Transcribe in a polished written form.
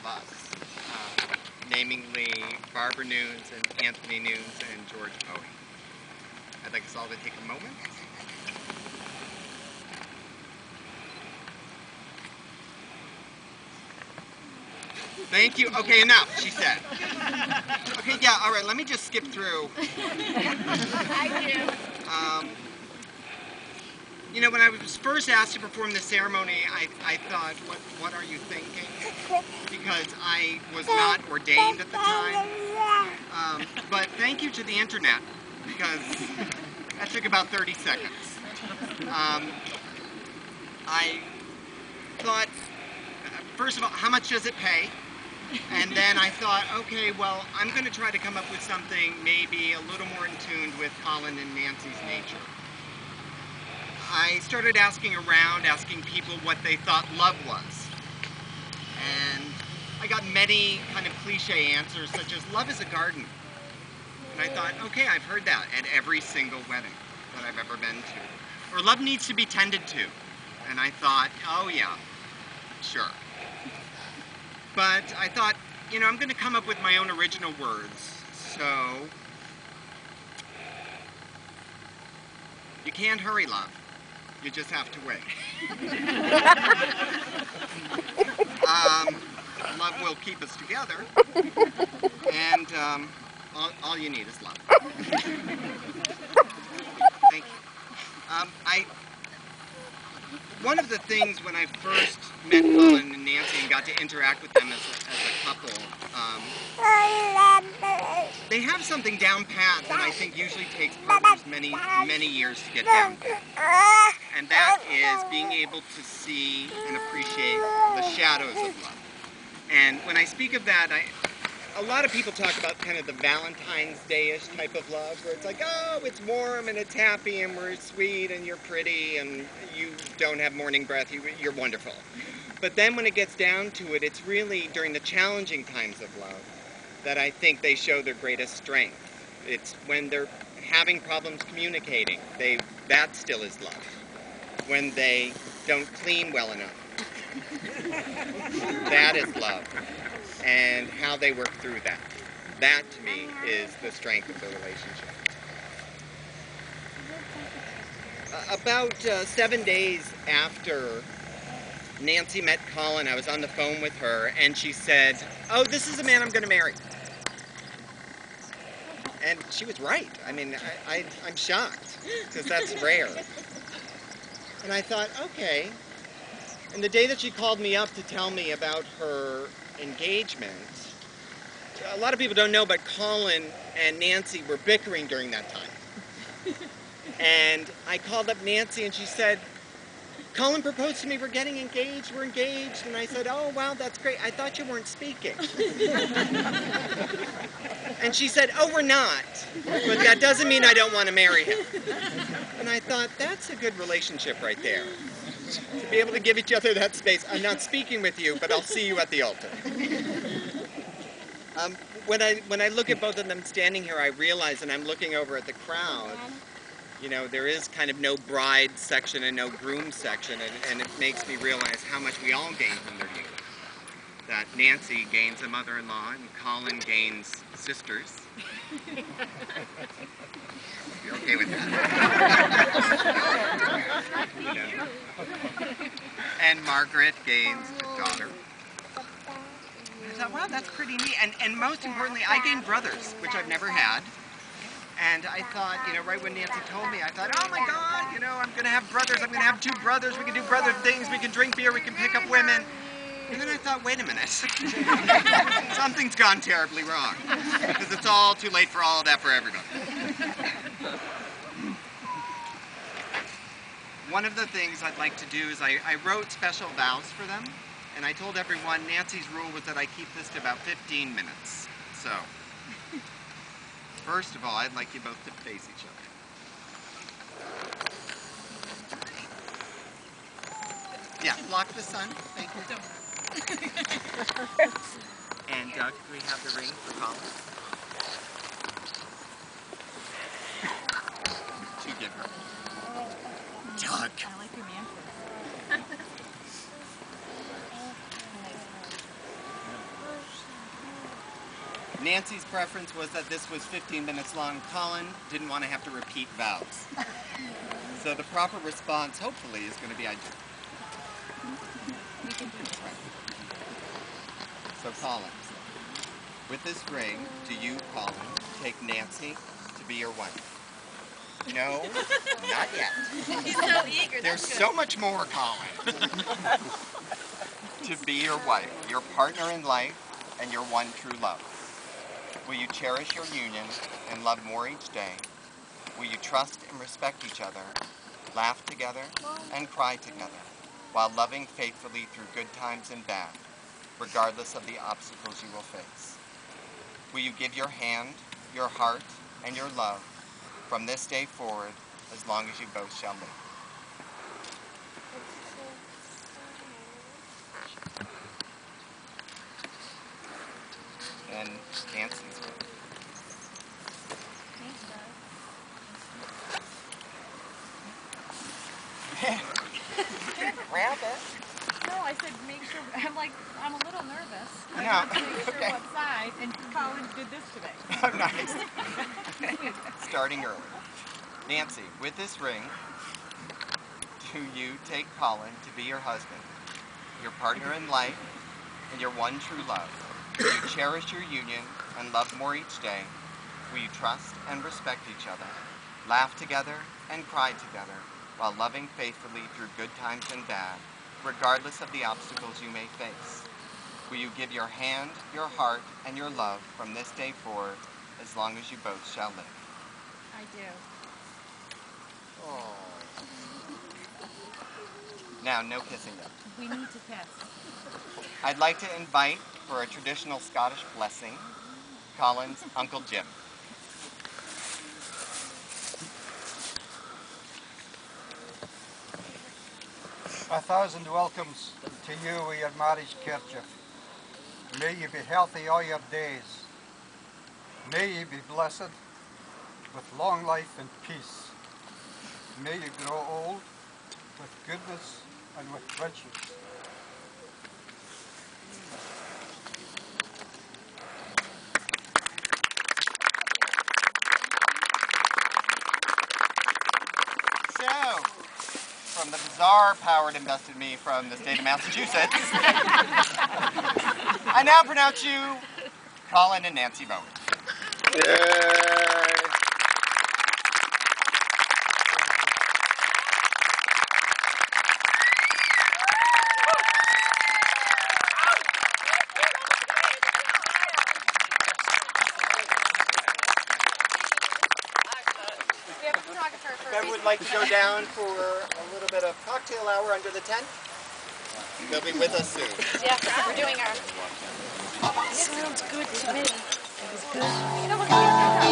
of us, namely Barbara Nunes and Anthony Nunes and George Bowie. I'd like us all to take a moment. Thank you. Okay, enough, she said. Okay, yeah, all right, let me just skip through. Thank you. You know, when I was first asked to perform the ceremony, I thought, what are you thinking? Because I was not ordained at the time. But thank you to the internet, because that took about 30 seconds. I thought, first of all, how much does it pay? And then I thought, okay, well, I'm going to try to come up with something maybe a little more in tune with Colin and Nancy's nature. I started asking around, asking people what they thought love was. And I got many kind of cliche answers, such as, love is a garden. And I thought, okay, I've heard that at every single wedding that I've ever been to. Or love needs to be tended to. And I thought, oh yeah, sure. But I thought, you know, I'm going to come up with my own original words. So, you can't hurry, love. You just have to wait. Love will keep us together, and all you need is love. Thank you. One of the things when I first met Colin and Nancy and got to interact with them as a couple, they have something down pat that I think usually takes partners many years to get down to. And that is being able to see and appreciate the shadows of love. And when I speak of that, a lot of people talk about kind of the Valentine's Day-ish type of love, where it's like, oh, it's warm and it's happy and we're sweet and you're pretty and you don't have morning breath, you're wonderful. But then when it gets down to it, it's really during the challenging times of love that I think they show their greatest strength. It's when they're having problems communicating, that still is love. When they don't clean well enough, that is love. And how they work through that. That, to me, is the strength of the relationship. About 7 days after Nancy met Colin, I was on the phone with her, and she said, oh, this is the man I'm going to marry. And she was right. I mean, I'm shocked, because that's rare. And I thought, okay. And the day that she called me up to tell me about her engagement, a lot of people don't know, but Colin and Nancy were bickering during that time. And I called up Nancy and she said, Colin proposed to me, we're getting engaged, we're engaged. And I said, oh, wow, that's great. I thought you weren't speaking. And she said, oh, we're not. But that doesn't mean I don't want to marry him. And I thought, that's a good relationship right there. To be able to give each other that space. I'm not speaking with you, but I'll see you at the altar. When I look at both of them standing here, I realize, and I'm looking over at the crowd, you know, there is kind of no bride section and no groom section, and it makes me realize how much we all gain from their union. That Nancy gains a mother-in-law, and Colin gains sisters. You're okay with that? You know. And Margaret gains a daughter. I thought, wow, that's pretty neat. And most importantly, I gained brothers, which I've never had. And I thought, you know, right when Nancy told me, I thought, oh my God, you know, I'm going to have brothers. I'm going to have 2 brothers. We can do brother things. We can drink beer. We can pick up women. And then I thought, wait a minute. Something's gone terribly wrong. Because it's all too late for all of that for everybody. One of the things I'd like to do is I wrote special vows for them. And I told everyone, Nancy's rule was that I keep this to about 15 minutes. So, first of all, I'd like you both to face each other. Yeah, block the sun. Thank you. And Doug, can we have the ring for Colin? To give her. Doug. I like your mantle. Nancy's preference was that this was 15 minutes long. Colin didn't want to have to repeat vows. So the proper response, hopefully, is going to be I do. So Colin, with this ring, do you, Colin, take Nancy to be your wife? No, not yet. He's so eager. There's so much more, Colin. To be your wife, your partner in life, and your one true love. Will you cherish your union and love more each day? Will you trust and respect each other, laugh together, and cry together, while loving faithfully through good times and bad, regardless of the obstacles you will face? Will you give your hand, your heart, and your love from this day forward, as long as you both shall live? And Nancy's ring. Grab it. No, I said make sure. I'm a little nervous. I No. want to make sure Okay. what side. And Colin did this today. Oh, nice. Starting early. Nancy, with this ring, do you take Colin to be your husband, your partner in life, and your one true love? Will you cherish your union and love more each day? Will you trust and respect each other, laugh together and cry together, while loving faithfully through good times and bad, regardless of the obstacles you may face? Will you give your hand, your heart, and your love from this day forward, as long as you both shall live? I do. Oh. Now, no kissing yet. We need to kiss. I'd like to invite, for a traditional Scottish blessing, Colin's Uncle Jim. A thousand welcomes to you with your marriage kerchief. May you be healthy all your days. May you be blessed with long life and peace. May you grow old with goodness and with riches. So, from the bizarre power it invested me from the state of Massachusetts, I now pronounce you Colin and Nancy Bowie. We have a photographer for If I would like to go down for a little bit of cocktail hour under the tent, they'll be with us soon. Yeah, we're doing our. Sounds good to me. It was good. You know, look at